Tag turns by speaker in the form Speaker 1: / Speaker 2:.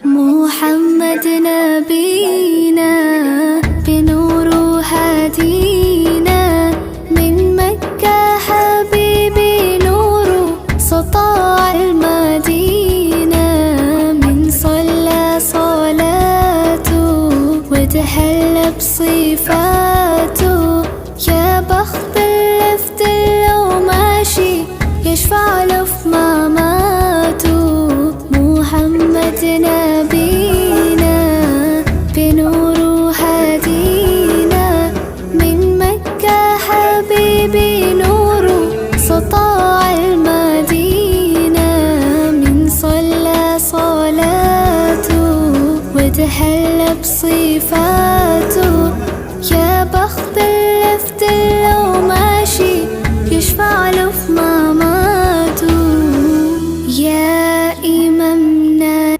Speaker 1: محمد نبينا بنور هدينا من مكة حبيبي نور سطاع المدينة من صلى صلاته وتحلى بصفاته يا بخت اللي في دله ماشي يشفع له في مماته محمد نبينا بنور هدينا من مكة حبيبي نور سطاع المدينة من صلى صلاته وتحلى بصفاته يا بخت اللي في دله ماشي يشفع له في مماته يا إمامنا